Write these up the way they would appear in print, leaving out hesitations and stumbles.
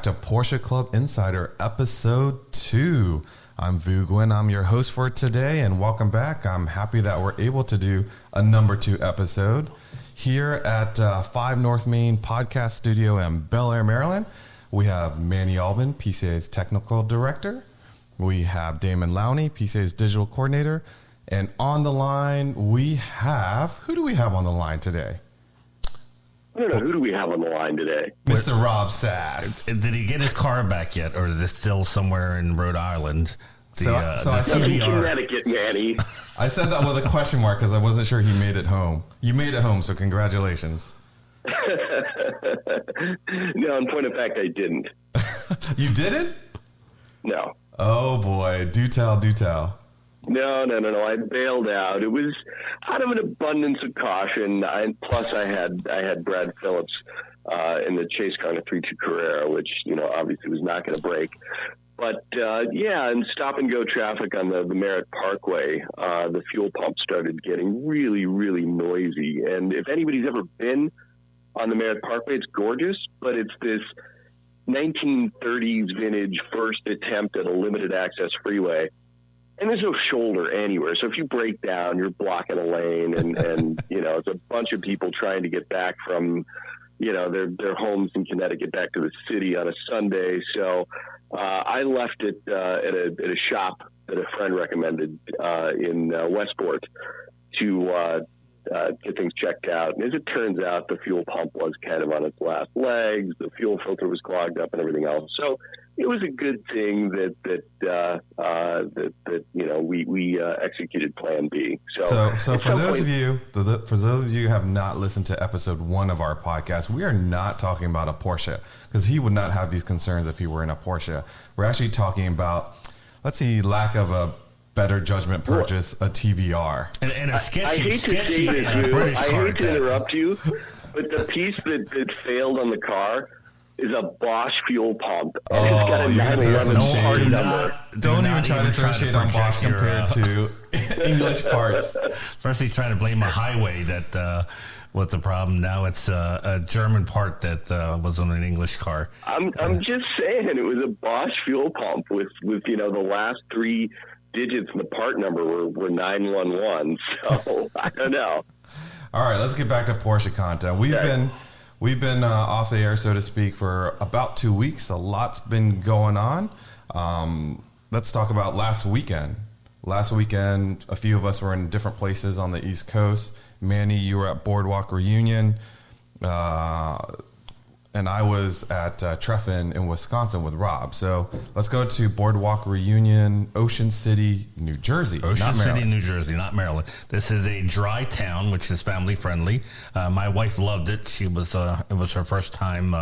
to Porsche Club Insider Episode 2. I'm Vu Gwyn. I'm your host for today, and welcome back. I'm happy that we're able to do a number 2 episode here at 5 North Main Podcast Studio in Bel Air, Maryland. We have Manny, PCA's Technical Director. We have Damon, PCA's Digital Coordinator. And on the line, we have... Who do we have on the line today? I don't know. Who do we have on the line today? Mr. Rob Sass. Did he get his car back yet, or is it still somewhere in Rhode Island? I said in Connecticut, Manny. I said that with a question mark because I wasn't sure he made it home. You made it home, so congratulations. No, in point of fact, I didn't. You didn't? No. Oh, boy. Do tell. No. I bailed out. It was out of an abundance of caution. Plus, I had Brad Phillips in the Chase car in a 3.2 Carrera, which obviously was not going to break. But and stop and go traffic on the Merritt Parkway, the fuel pump started getting really, really noisy. And if anybody's ever been on the Merritt Parkway, it's gorgeous, but it's this 1930s vintage first attempt at a limited access freeway. And there's no shoulder anywhere. So if you break down, you're blocking a lane and it's a bunch of people trying to get back from, their homes in Connecticut back to the city on a Sunday. So I left it at a shop that a friend recommended in Westport to get things checked out. And as it turns out, the fuel pump was kind of on its last legs. The fuel filter was clogged up and everything else. So it was a good thing that we executed Plan B. So for those of you who have not listened to episode 1 of our podcast, we are not talking about a Porsche because he would not have these concerns if he were in a Porsche. We're actually talking about, lack of a better judgment purchase, a TVR. And a sketchy British car. I hate to interrupt you, but the piece that failed on the car is a Bosch fuel pump, and it's got a 911 party number. Don't even try to throw shade on Bosch compared to English parts. First, he's trying to blame a highway that was the problem. Now it's a German part that was on an English car. I'm just saying, it was a Bosch fuel pump with the last 3 digits in the part number were 911. So I don't know. All right, let's get back to Porsche content. We've been off the air, so to speak, for about 2 weeks. A lot's been going on. Let's talk about last weekend. Last weekend, a few of us were in different places on the East Coast. Manny, you were at Boardwalk Reunion, and I was at Treffen in Wisconsin with Rob. So let's go to Boardwalk Reunion, Ocean City, New Jersey. Ocean City, New Jersey, not Maryland. This is a dry town, which is family friendly. My wife loved it. It was her first time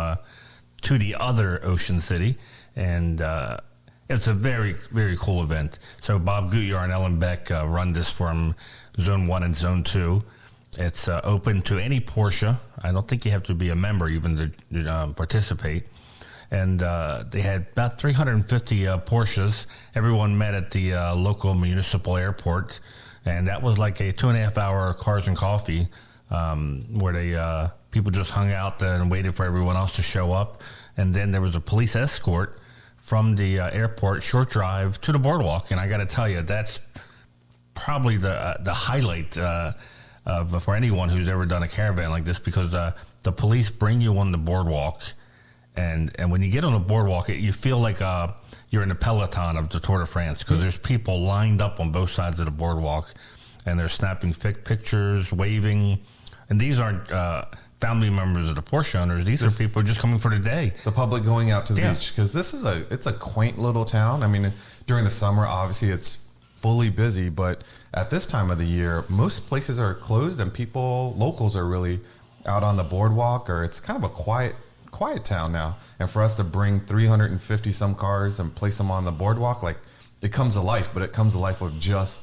to the other Ocean City, and it's a very, very cool event. So Bob Gutjahr and Ellen Beck run this from Zone 1 and Zone 2. It's open to any Porsche. I don't think you have to be a member even to participate. And they had about 350 Porsches. Everyone met at the local municipal airport. And that was like a 2.5-hour cars and coffee where people just hung out and waited for everyone else to show up. And then there was a police escort from the airport, short drive to the boardwalk. And I got to tell you, that's probably the highlight for anyone who's ever done a caravan like this, because the police bring you on the boardwalk, and when you get on the boardwalk, you feel like you're in the peloton of the Tour de France, because there's people lined up on both sides of the boardwalk, and they're snapping pictures, waving, and these aren't family members of the Porsche owners. These are people just coming for the day. The public going out to the beach, because it's a quaint little town. I mean, during the summer, obviously it's fully busy, but at this time of the year, most places are closed and locals are really out on the boardwalk, or it's kind of a quiet town now. And for us to bring 350 some cars and place them on the boardwalk, it comes to life, but it comes to life with just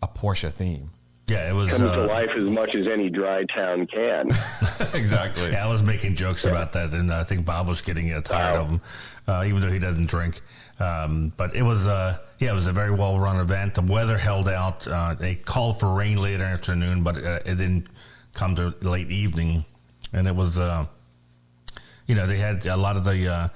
a Porsche theme. Yeah, it was comes to life as much as any dry town can. Exactly. Yeah, I was making jokes about that, and I think Bob was getting tired of them, even though he doesn't drink. But it was it was a very well-run event. The weather held out. They called for rain later afternoon, but it didn't come to late evening. And it was, they had a lot of the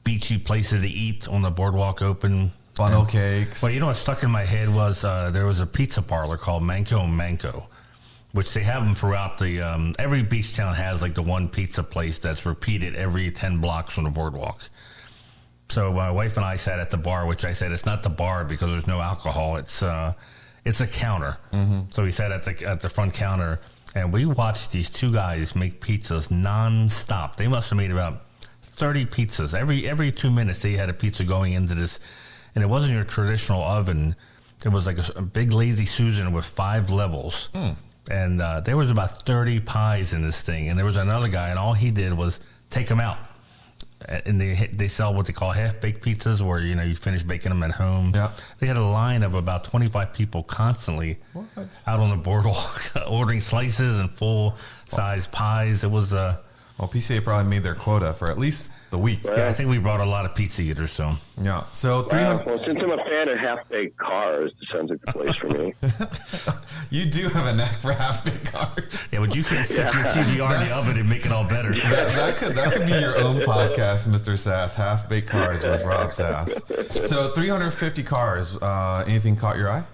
beachy places to eat on the boardwalk open. Funnel cakes. Well, you know what stuck in my head was there was a pizza parlor called Manco, which they have them throughout the, every beach town has like the one pizza place that's repeated every 10 blocks from the boardwalk. So my wife and I sat at the bar, which I said, it's not the bar because there's no alcohol. It's a counter. Mm-hmm. So we sat at the front counter and we watched these two guys make pizzas nonstop. They must have made about 30 pizzas. Every 2 minutes they had a pizza going into this. And it wasn't your traditional oven. It was like a big Lazy Susan with 5 levels. And there was about 30 pies in this thing. And there was another guy, and all he did was take them out. And they sell what they call half-baked pizzas, where, you finish baking them at home. Yeah. They had a line of about 25 people constantly out on the boardwalk ordering slices and full-size pies. It was... Well, PCA probably made their quota for at least the week. Yeah, I think we brought a lot of pizza eaters, so. Yeah, so 300... Well, since I'm a fan of half-baked cars, it sounds like the place for me. You do have a knack for half-baked cars. Yeah, but you can't stick your TVR in the oven and make it all better. That could be your own podcast, Mr. Sass, Half-Baked Cars with Rob Sass. So 350 cars, anything caught your eye?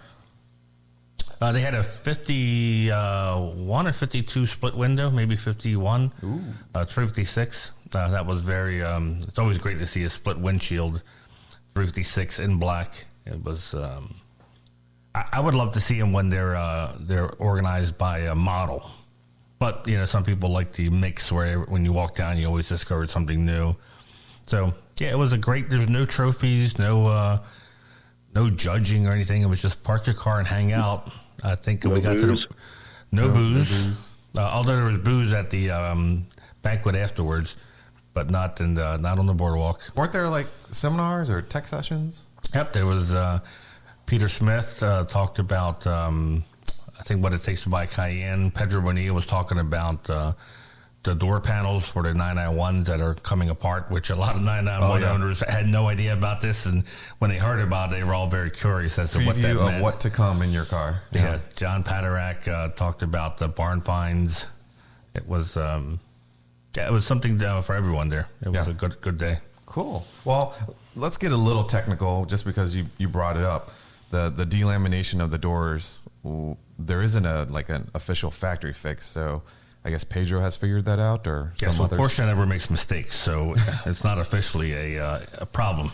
They had a 51 or 52 split window, maybe 51, 356. That was very, it's always great to see a split windshield, 356 in black. It was, I would love to see them when they're organized by a model. But, some people like the mix where when you walk down, you always discover something new. So, yeah, it was there's no trophies, no judging or anything. It was just park your car and hang out. I think we got to no booze. Although there was booze at the banquet afterwards, but not on the boardwalk. Weren't there like seminars or tech sessions? Yep, there was. Peter Smith talked about I think what it takes to buy a Cayenne. Pedro Bonilla was talking about the door panels for the 991s that are coming apart, which a lot of 991 owners had no idea about this, and when they heard about it, they were all very curious as to what that meant. Of what to come in your car. Yeah, John Paderak talked about the barn finds. It was it was something for everyone there. It was a good day. Cool. Well, let's get a little technical, just because you brought it up. The delamination of the doors, there isn't an official factory fix, so I guess Pedro has figured that out, or some others. Porsche never makes mistakes, so it's not officially a problem.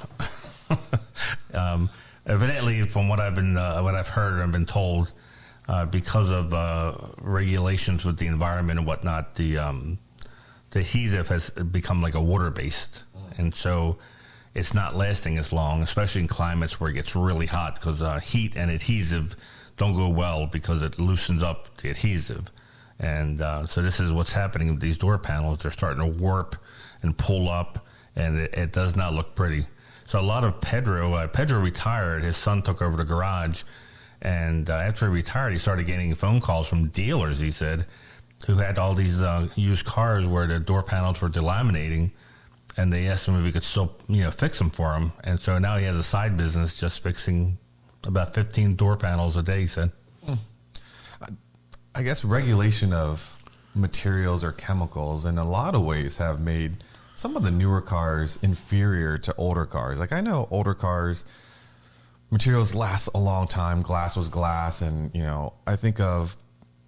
Evidently, from what I've heard and been told, because of regulations with the environment and whatnot, the adhesive has become like a water-based, and so it's not lasting as long, especially in climates where it gets really hot, because heat and adhesive don't go well because it loosens up the adhesive. And so this is what's happening with these door panels. They're starting to warp and pull up, and it does not look pretty. So a lot of Pedro retired. His son took over the garage, and after he retired, he started getting phone calls from dealers, he said, who had all these used cars where the door panels were delaminating, and they asked him if he could still fix them for him. And so now he has a side business just fixing about 15 door panels a day, he said. I guess regulation of materials or chemicals in a lot of ways have made some of the newer cars inferior to older cars. Like, I know older cars, materials last a long time. Glass was glass, and I think of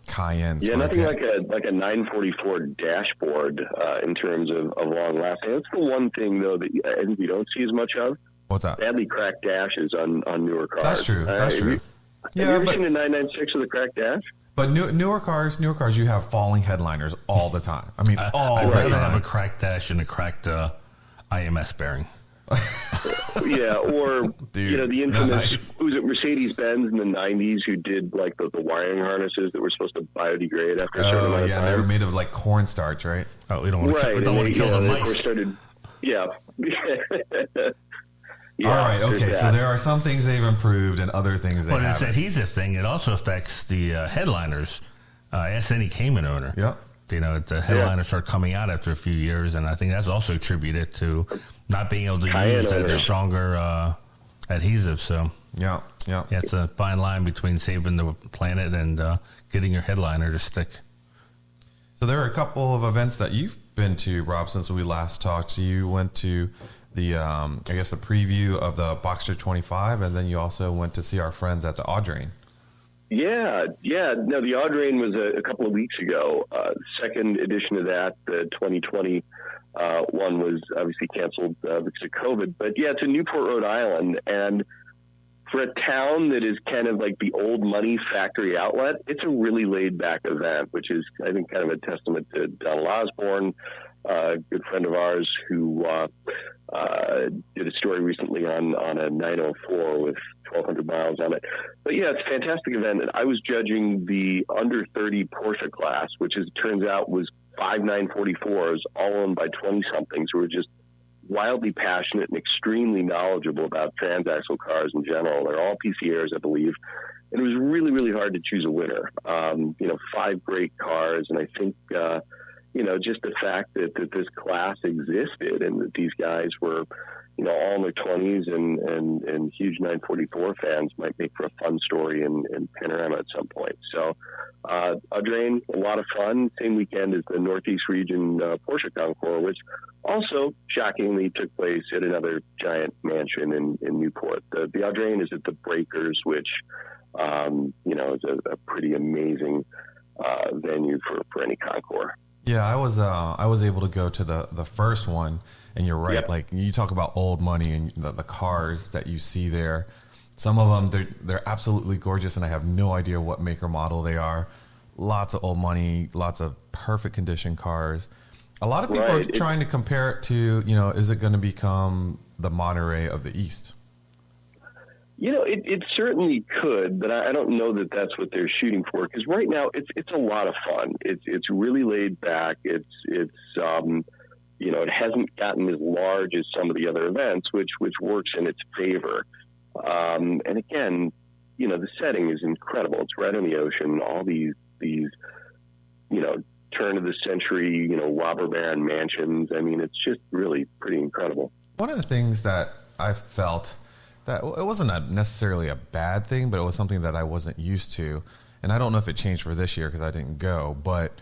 Cayennes. Yeah, nothing like a 944 dashboard in terms of long lasting. That's the one thing though that I think we don't see as much of. What's that? Badly cracked dashes on newer cars. That's true. That's true. Have you ever seen a 996 with a cracked dash? But newer cars, you have falling headliners all the time. I mean, all the time. I'd rather have a cracked dash and a cracked IMS bearing. Yeah, or Dude, the infamous was it Mercedes-Benz in the 90s who did like the wiring harnesses that were supposed to biodegrade after a certain amount of time. They were made of like cornstarch, right? Oh, we don't want to kill the mice. Yeah. Yeah, all right, okay, so there are some things they've improved and other things they haven't. Well, this adhesive thing, it also affects the headliners. Ask any Cayman owner. Yeah. The headliners start coming out after a few years, and I think that's also attributed to not being able to use that stronger adhesive. So yeah, it's a fine line between saving the planet and getting your headliner to stick. So there are a couple of events that you've been to, Rob, since we last talked. You went to I guess the preview of the Boxster 25, and then you also went to see our friends at the Audrain. Yeah. No, the Audrain was a couple of weeks ago. Second edition of that, the 2020 one was obviously canceled because of COVID. But yeah, it's in Newport, Rhode Island, and for a town that is kind of like the old money factory outlet, it's a really laid back event, which is, I think, kind of a testament to Donald Osborne, a good friend of ours who did a story recently on a 904 with 1,200 miles on it. But yeah, it's a fantastic event. And I was judging the under 30 Porsche class, which, as it turns out, was 5 944s, all owned by 20-somethings who were just wildly passionate and extremely knowledgeable about transaxle cars in general. They're all PCAs, I believe. And it was really, really hard to choose a winner. 5 great cars. And I think, just the fact that this class existed and that these guys were, all in their 20s and huge 944 fans might make for a fun story in Panorama at some point. So, Audrain, a lot of fun. Same weekend as the Northeast Region Porsche Concours, which also shockingly took place at another giant mansion in Newport. The Audrain is at the Breakers, which, is a pretty amazing venue for any concours. Yeah, I was able to go to the first one, and you're right. Yep. Like, you talk about old money and the cars that you see there. Some of them they're absolutely gorgeous, and I have no idea what make or model they are. Lots of old money, lots of perfect condition cars. A lot of people are trying to compare it to, is it going to become the Monterey of the East? It certainly could, but I don't know that that's what they're shooting for. Because right now it's a lot of fun. It's really laid back. It hasn't gotten as large as some of the other events, which works in its favor. And again, the setting is incredible. It's right on the ocean. All these turn of the century, robber baron mansions. I mean, it's just really pretty incredible. One of the things that I felt that it wasn't necessarily a bad thing, but it was something that I wasn't used to. And I don't know if it changed for this year because I didn't go, but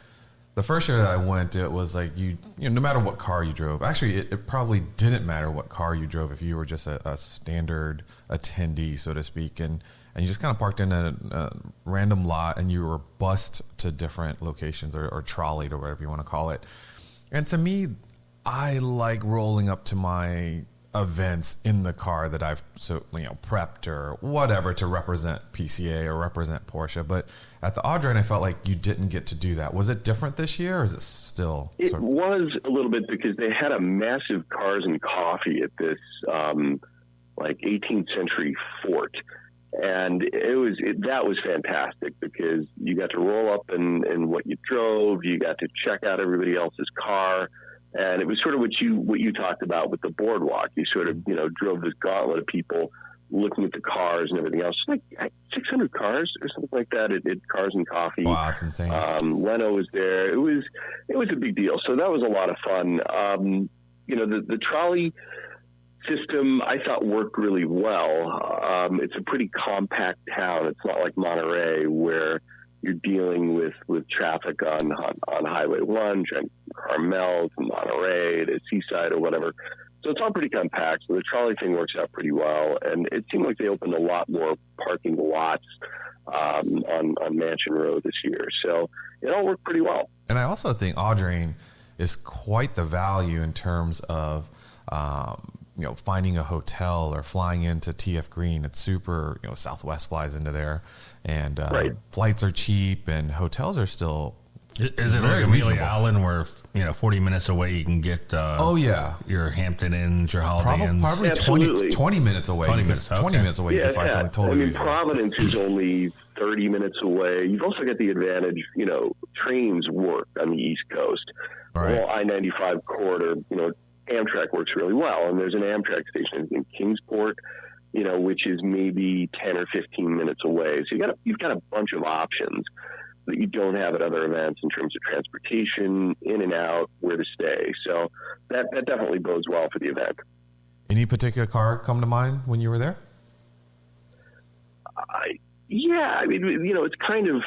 the first year that I went, it was like no matter what car you drove. Actually, it probably didn't matter what car you drove if you were just a standard attendee, so to speak, and you just kind of parked in a random lot and you were bused to different locations or trolleyed or whatever you want to call it. And to me, I like rolling up to my events in the car that I've prepped or whatever to represent PCA or represent Porsche. But at the Audrain, I felt like you didn't get to do that. Was it different this year, or is it still? It was a little bit, because they had a massive Cars and Coffee at this 18th century fort. And that was fantastic because you got to roll up in what you drove. You got to check out everybody else's car. And it was sort of what you talked about with the Boardwalk. You sort of, drove this gauntlet of people looking at the cars and everything else. Like 600 cars or something like that at Cars and Coffee. Wow, that's insane. Leno was there. It was a big deal. So that was a lot of fun. The trolley system I thought worked really well. It's a pretty compact town. It's not like Monterey where you're dealing with traffic on Highway 1, Carmel to Monterey to Seaside or whatever. So it's all pretty compact. So the trolley thing works out pretty well. And it seemed like they opened a lot more parking lots on Mansion Road this year. So it all worked pretty well. And I also think Audrain is quite the value in terms of finding a hotel or flying into TF Green. It's super, Southwest flies into there, and flights are cheap and hotels are still. Is it like Amelia Island where 40 minutes away you can get your Hampton Inns, your Holiday Inns? Probably 20 minutes away. 20 minutes away you can find something totally reasonable. Providence is only 30 minutes away. You've also got the advantage, trains work on the East Coast. Right. The whole I-95 corridor, Amtrak works really well, and there's an Amtrak station in Kingsport, which is maybe 10 or 15 minutes away. So you've got a bunch of options that you don't have at other events in terms of transportation, in and out, where to stay. So that definitely bodes well for the event. Any particular car come to mind when you were there? It's kind of,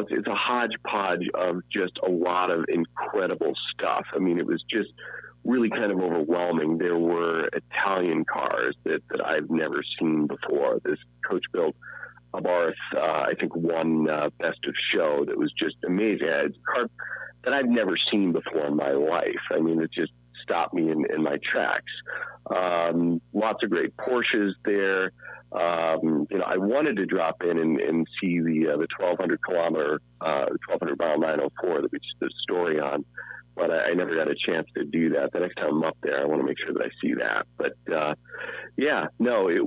it's a hodgepodge of just a lot of incredible stuff. I mean, it was just really kind of overwhelming. There were Italian cars that I've never seen before. This coach-built Abarth, I think, won Best of Show. That was just amazing. It's a car that I've never seen before in my life. I mean, it just stopped me in my tracks. Lots of great Porsches there. I wanted to drop in and see the 1,200 mile 904 that we just did a story on, but I never got a chance to do that. The next time I'm up there, I want to make sure that I see that. But it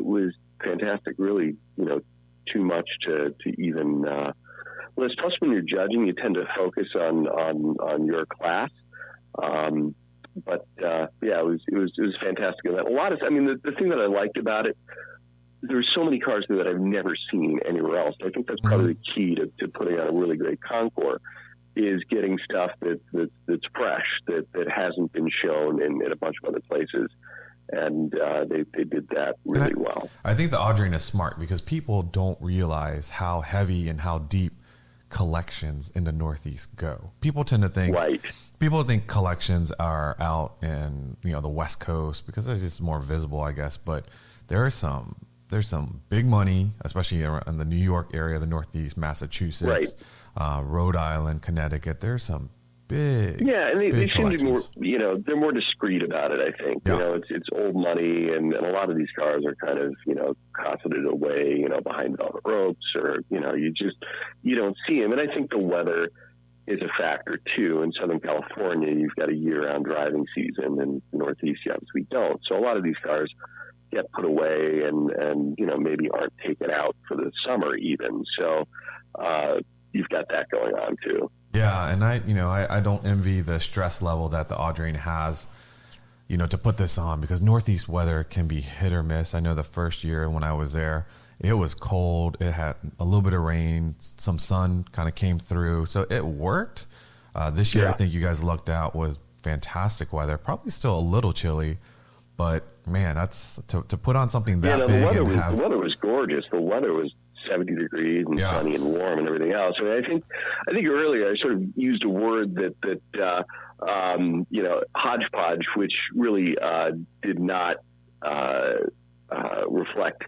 was fantastic. Really, too much to even. Well, it's tough when you're judging. You tend to focus on your class. It was fantastic. A lot of, the thing that I liked about it, there's so many cars there that I've never seen anywhere else. I think that's probably the key to putting on a really great concours, is getting stuff that's fresh, that hasn't been shown in a bunch of other places. And they did that really well. I think the Audrain is smart because people don't realize how heavy and how deep collections in the Northeast go. People tend to think collections are out in the West Coast because it's just more visible, I guess. But there's some big money, especially in the New York area, the Northeast, Massachusetts, Rhode Island, Connecticut. There's some big, and they seem to be more, they're more discreet about it. I think it's old money, and a lot of these cars are kind of cosseted away, behind velvet ropes, or you don't see them. And I think the weather is a factor too. In Southern California, you've got a year-round driving season, and Northeast, you obviously don't. So a lot of these cars get put away and maybe aren't taken out for the summer even. So you've got that going on too. Yeah, and I don't envy the stress level that the Audrain has, to put this on, because Northeast weather can be hit or miss. I know the first year when I was there, it was cold. It had a little bit of rain. Some sun kind of came through. So it worked. This year, I think you guys lucked out with fantastic weather. Probably still a little chilly, but man, that's to put on something that big. The weather was gorgeous. The weather was 70 degrees and sunny and warm and everything else. I mean, I think earlier I sort of used a word that hodgepodge, which really did not reflect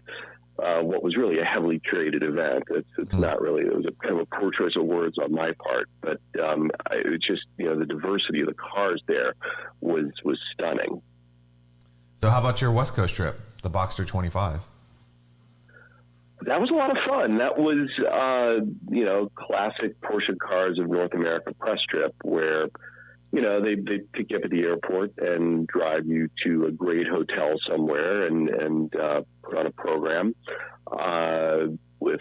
what was really a heavily curated event. It's not really. It was a kind of a poor choice of words on my part, but it's just the diversity of the cars there was stunning. So, how about your West Coast trip, the Boxster 25? That was a lot of fun. That was, classic Porsche Cars of North America press trip, where, they pick you up at the airport and drive you to a great hotel somewhere and put on a program with,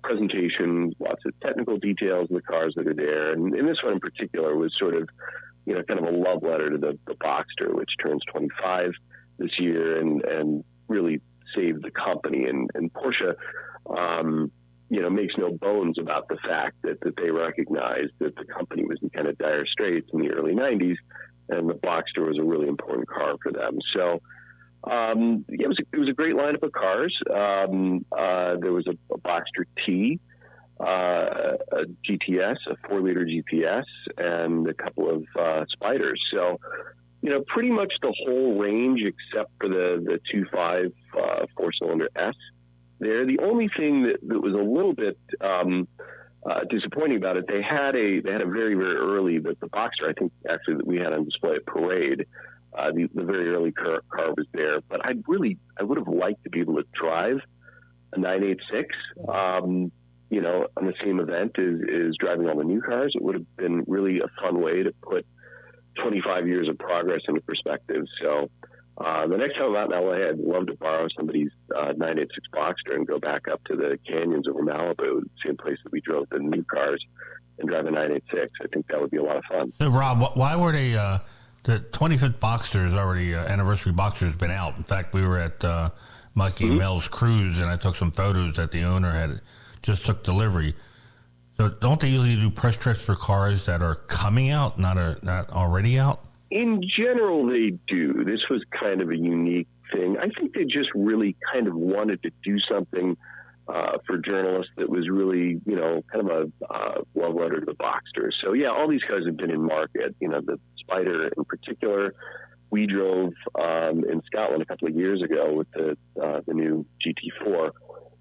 presentations, lots of technical details of the cars that are there. And this one in particular was sort of, kind of a love letter to the Boxster, which turns 25 this year and really saved the company. And Porsche, makes no bones about the fact that they recognized that the company was in kind of dire straits in the early 90s, and the Boxster was a really important car for them. So it was a great lineup of cars. There was a Boxster T, a GTS, a 4-liter GPS, and a couple of Spyders. So, pretty much the whole range except for the 2.5 4-cylinder S there. The only thing that was a little bit disappointing about it, they had a very, very early, the Boxster, I think actually that we had on display at Parade, the very early car was there. But I would have liked to be able to drive a 986, on the same event as driving all the new cars. It would have been really a fun way to put 25 years of progress into perspective. So the next time I'm out in LA, I'd love to borrow somebody's 986 Boxster and go back up to the canyons over Malibu, the same place that we drove the new cars, and drive a 986. I think that would be a lot of fun. So, Rob, why were they the 25th Boxster is already anniversary Boxster has been out. In fact, we were at Mikey and Mel's cruise, and I took some photos that the owner had just took delivery. So don't they usually do press trips for cars that are coming out, not already out? In general, they do. This was kind of a unique thing. I think they just really kind of wanted to do something for journalists that was really, kind of a love letter to the Boxster. So yeah, all these cars have been in market. The Spider in particular, we drove in Scotland a couple of years ago with the new GT4.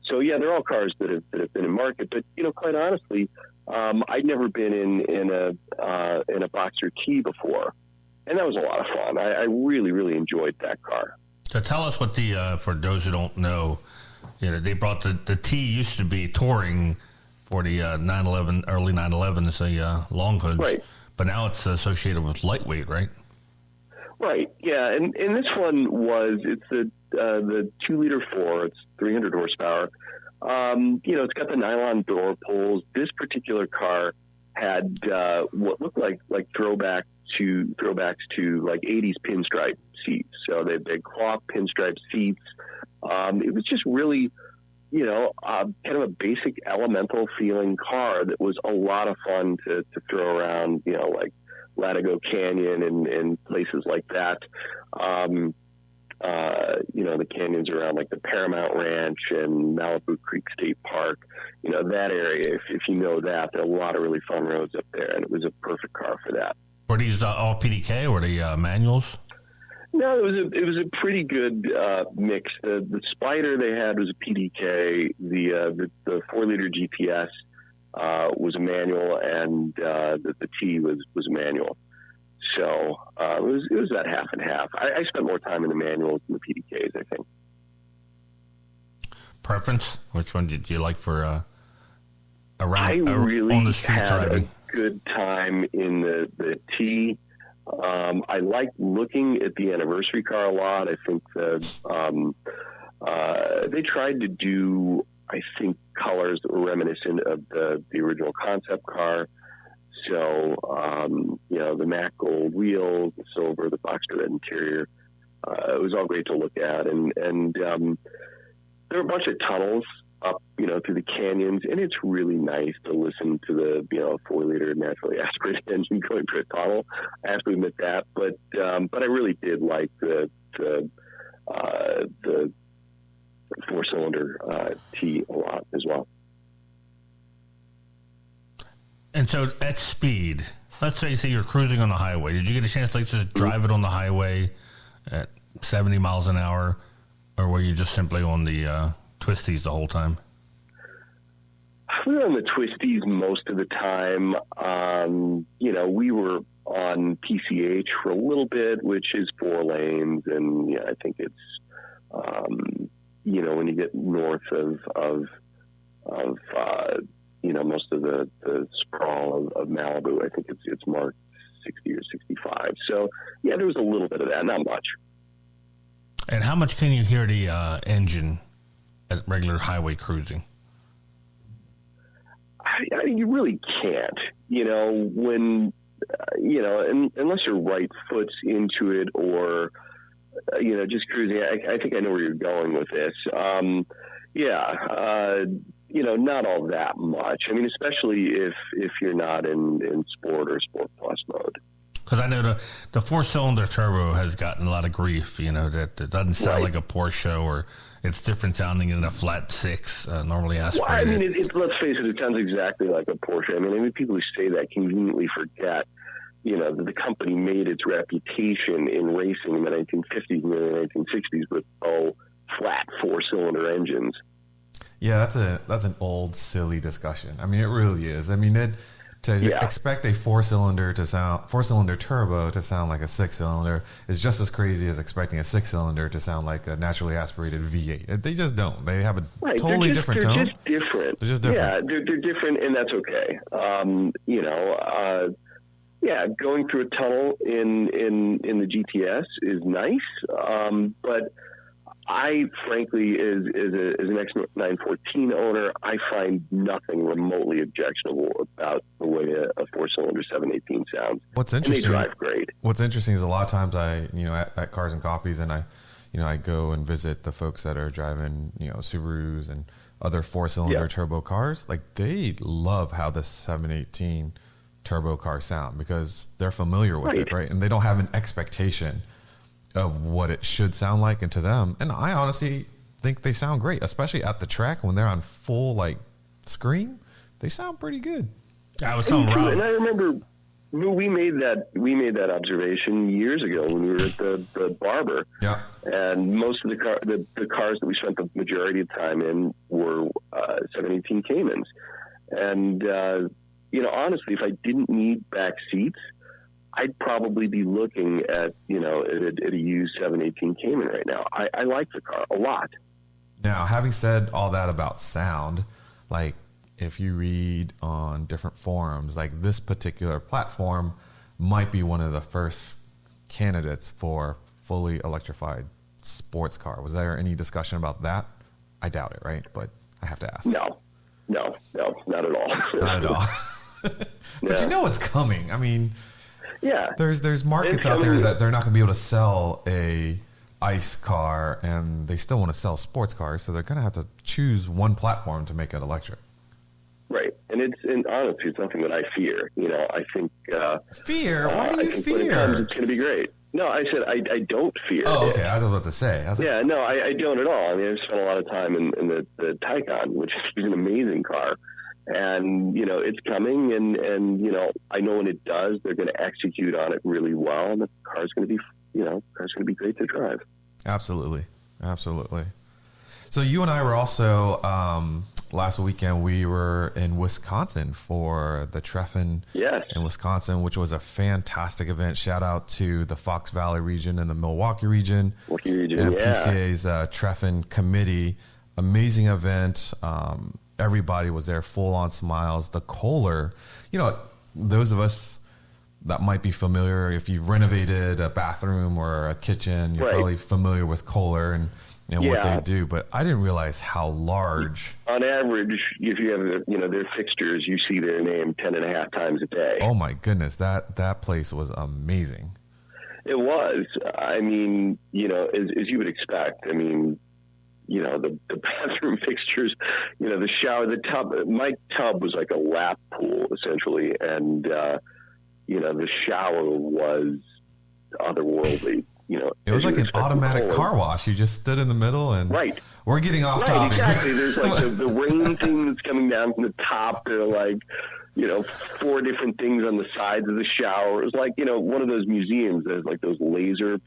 So yeah, they're all cars that have been in market. But quite honestly, I'd never been in a Boxster T before, and that was a lot of fun. I really, really enjoyed that car. So tell us what for those who don't know, they brought the T used to be touring for the 911, early 911s, the long hoods, right. But now it's associated with lightweight, right? Right. Yeah, and this one it's the 2-liter 4. It's 300 horsepower. It's got the nylon door pulls. This particular car had what looked like throwbacks to like 80s pinstripe seats. So they had cloth pinstripe seats. It was just really, kind of a basic elemental feeling car that was a lot of fun to throw around, like Latigo Canyon and places like that. The canyons around like the Paramount Ranch and Malibu Creek State Park, that area, if you know that, there are a lot of really fun roads up there, and it was a perfect car for that. Were these all PDK or the manuals? No, it was a pretty good mix. The Spider they had was a PDK. The 4-liter GTS was a manual, and the T was a manual. So it was about half and half. I spent more time in the manuals than the PDKs, I think. Preference? Which one did you like for around? I really on the street had driving? a good time in the T. I like looking at the anniversary car a lot. I think they tried to do, I think, colors that were reminiscent of the original concept car. So, the matte gold wheels, the silver, the Boxster red interior. It was all great to look at. And there were a bunch of tunnels up, through the canyons, and it's really nice to listen to the, 4-liter naturally aspirated engine going through a tunnel. I have to admit that, but I really did like the 4-cylinder T a lot as well. And so at speed, let's say you're cruising on the highway. Did you get a chance to just drive it on the highway at 70 miles an hour, or were you just simply on the twisties the whole time? We were on the twisties most of the time. We were on PCH for a little bit, which is 4 lanes, and I think it's when you get north of most of the sprawl of Malibu, I think it's marked 60 or 65. So yeah, there was a little bit of that, not much. And how much can you hear the engine at regular highway cruising? I mean, you really can't, when, unless your right foot's into it or, just cruising. I think I know where you're going with this. Not all that much. I mean, especially if you're not in sport or sport plus mode. Because I know the 4-cylinder turbo has gotten a lot of grief, that it doesn't sound like a Porsche, or it's different sounding than a flat 6, normally aspirated. Well, I mean, let's face it sounds exactly like a Porsche. I mean, people who say that conveniently forget, that the company made its reputation in racing in the 1950s and the 1960s with flat 4-cylinder engines. Yeah, that's an old, silly discussion. I mean, it really is. I mean, expect a 4-cylinder turbo to sound like a 6-cylinder is just as crazy as expecting a 6-cylinder to sound like a naturally aspirated V8. They just don't. They have a totally different tone. They're just different. They're just different. Yeah, they're different, and that's okay. Going through a tunnel in the GTS is nice, but I, frankly, as an X914 owner, I find nothing remotely objectionable about the way a 4-cylinder 718 sounds. What's interesting? And they drive great. What's interesting is a lot of times at Cars and Coffees, and I go and visit the folks that are driving, Subarus and other 4-cylinder turbo cars. Like, they love how the 718 turbo cars sound because they're familiar with it, right? And they don't have an expectation of what it should sound like, and to them, and I honestly think they sound great, especially at the track when they're on full like screen. They sound pretty good. I was telling Rob, and I remember we made that observation years ago when we were at the barber. Yeah. And most of the cars that we spent the majority of time in were 718 Caymans. And honestly, if I didn't need back seats, I'd probably be looking at a used 718 Cayman right now. I like the car a lot. Now, having said all that about sound, like if you read on different forums, like this particular platform might be one of the first candidates for fully electrified sports car. Was there any discussion about that? I doubt it, right? But I have to ask. No, not at all. Not at all. But you know what's coming. I mean, yeah, there's markets out there that they're not going to be able to sell a ICE car, and they still want to sell sports cars, so they're going to have to choose one platform to make it electric. Right, and honestly, it's nothing that I fear. I think fear. Why do you fear? When it comes, it's going to be great. No, I said I don't fear. Oh, okay. I was about to say. I don't at all. I mean, I've spent a lot of time in the Taycan, which is an amazing car, and it's coming, and I know when it does, they're going to execute on it really well, and the car's going to be great to drive. Absolutely. So you and I were also last weekend. We were in Wisconsin for the Treffen in Wisconsin, which was a fantastic event. Shout out to the Fox Valley region and the Milwaukee region and PCA's Treffen committee. Amazing event. Everybody was there, full on smiles. The Kohler, those of us that might be familiar, if you've renovated a bathroom or a kitchen, you're probably familiar with Kohler and what they do. But I didn't realize how large. On average, if you have their fixtures, you see their name 10.5 times a day. Oh my goodness, that place was amazing. It was. I mean, as you would expect. I mean, the bathroom fixtures, the shower, the tub. My tub was like a lap pool essentially, and the shower was otherworldly. It was like an automatic car wash. You just stood in the middle, and we're getting off topic. Exactly. There's like the rain thing that's coming down from the top. There are like 4 different things on the sides of the shower. It was like one of those museums. There's like those laser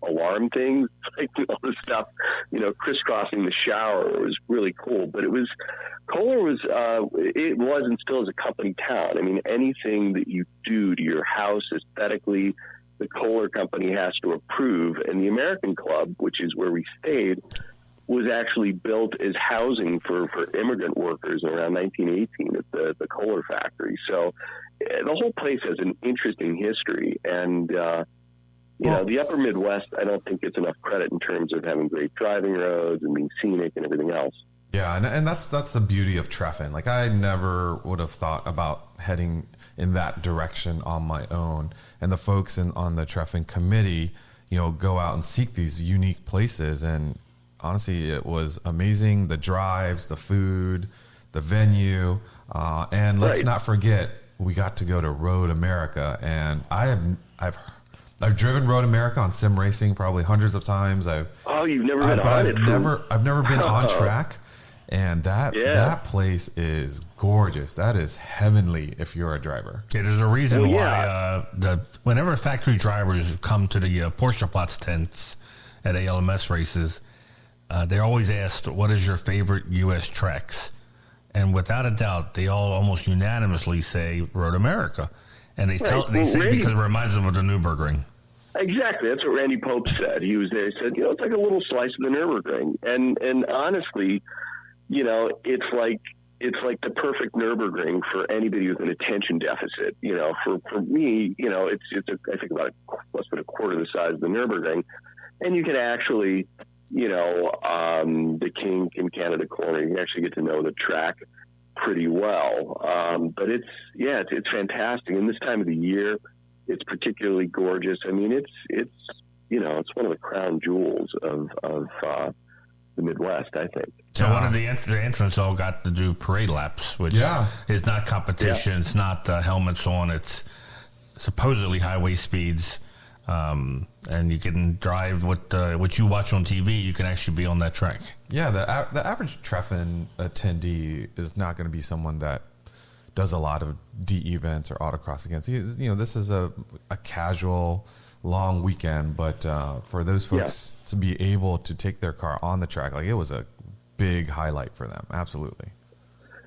alarm things, like all this stuff crisscrossing the shower. It was really cool. But Kohler was it was and still is a company town. I mean, anything that you do to your house aesthetically, the Kohler company has to approve. And the American Club, which is where we stayed, was actually built as housing for immigrant workers around 1918 at the Kohler factory. So the whole place has an interesting history. And, the upper Midwest, I don't think gets enough credit in terms of having great driving roads and being scenic and everything else. Yeah, and that's the beauty of Treffen. Like, I never would have thought about heading in that direction on my own. And the folks on the Treffen committee, go out and seek these unique places. And honestly, it was amazing. The drives, the food, the venue, and let's not forget, we got to go to Road America. And I've driven Road America on sim racing probably hundreds of times. You've never been on it? I've never been on track. And that place is gorgeous. That is heavenly if you're a driver. Yeah, there's a reason why whenever factory drivers come to the Porsche Platz tents at ALMS races, they're always asked, what is your favorite U.S. tracks? And without a doubt, they all almost unanimously say Road America. And they say because it reminds them of the Nürburgring. Exactly. That's what Randy Pope said. He was there. He said, it's like a little slice of the Nürburgring. And honestly, it's like the perfect Nürburgring for anybody with an attention deficit. For me, it's I think about less than a quarter the size of the Nürburgring, and you can actually, the kink in Canada Corner, you can actually get to know the track pretty well. But it's fantastic. And this time of the year, it's particularly gorgeous. I mean, it's one of the crown jewels of the Midwest, I think. So one of the entrants all got to do parade laps, which is not competition. Yeah. It's not helmets on. It's supposedly highway speeds. and you can drive what you watch on TV. You can actually be on that track. Yeah, the average Treffen attendee is not going to be someone that does a lot of D events or autocross events. This is a casual, long weekend, but for those folks to be able to take their car on the track, like, it was a big highlight for them. Absolutely.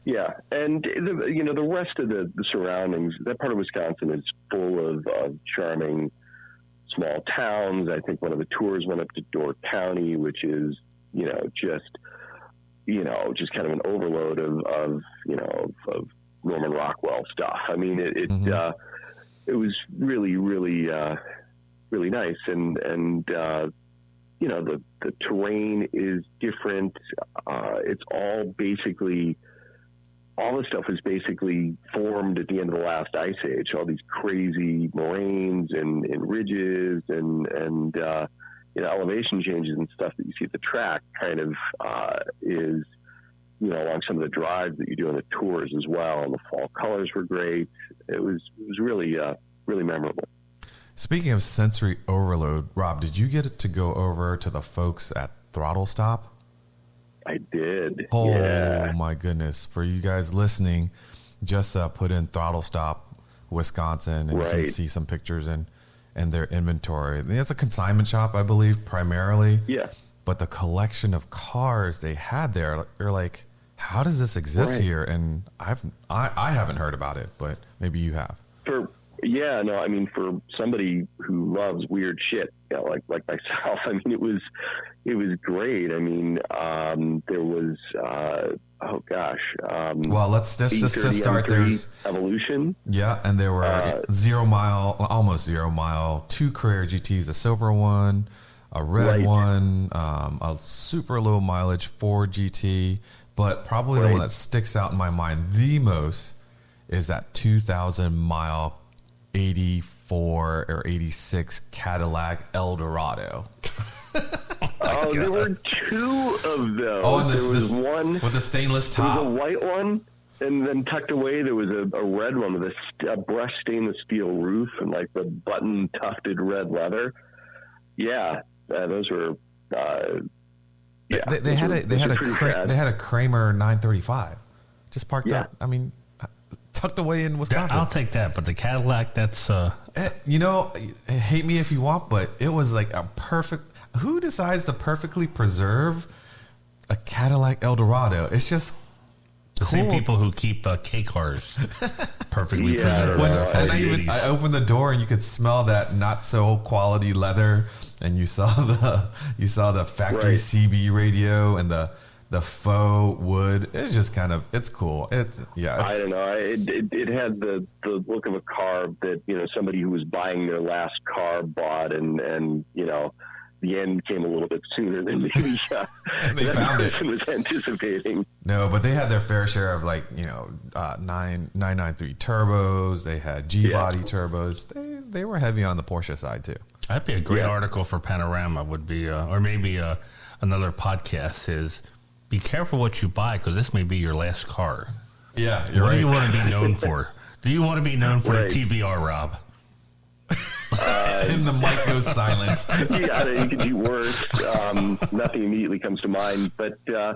Yeah, and the rest of the surroundings, that part of Wisconsin is full of charming small towns. I think one of the tours went up to Door County, which is just kind of an overload of Norman Rockwell stuff. I mean, it was really, really, really nice, and the terrain is different. It's all the stuff was basically formed at the end of the last ice age. All these crazy moraines and ridges and elevation changes and stuff that you see at the track kind of is along some of the drives that you do on the tours as well. And the fall colors were great. It was really really memorable. Speaking of sensory overload, Rob, did you get to go over to the folks at Throttle Stop? I did. Oh, my goodness. For you guys listening, just put in Throttle Stop, Wisconsin, and you can see some pictures and their inventory. It's a consignment shop, I believe, primarily. Yeah. But the collection of cars they had there, you're like, how does this exist here? And I haven't heard about it, but maybe you have. For somebody who loves weird shit, like myself, I mean, it was great. I mean, there was, well, let's just start. There's Evolution. Yeah. And there were almost 0 mile, 2 Carrera GTs, a silver one, a red one, a super low mileage Ford GT, but probably the one that sticks out in my mind the most is that 2,000 mile 84 or 86 Cadillac Eldorado. There were 2 of those. Oh, and there was one with the stainless top. There was a white one, and then tucked away there was a red one with a brushed stainless steel roof and like the button tufted red leather. Yeah, those were. They had a Kramer 935, just parked up. I mean, tucked away in Wisconsin. I'll take that, but the Cadillac, that's hate me if you want, but it was like a perfect. Who decides to perfectly preserve a Cadillac Eldorado? It's just the same people who keep K cars perfectly preserved. I opened the door and you could smell that not so quality leather, and you saw the factory CB radio and the faux wood. It's just it's cool. I don't know. It had the look of a car that somebody who was buying their last car bought, and the end came a little bit sooner than maybe they found it. Was anticipating. No, but they had their fair share of 993 turbos. They had G-body turbos. They were heavy on the Porsche side too. That'd be a great article for Panorama. Would be, or maybe another podcast is. Be careful what you buy, because this may be your last car. Yeah, what do you want to be known for? Do you want to be known for the TBR, Rob? And the mic goes silent. You could do worse. Nothing immediately comes to mind, but I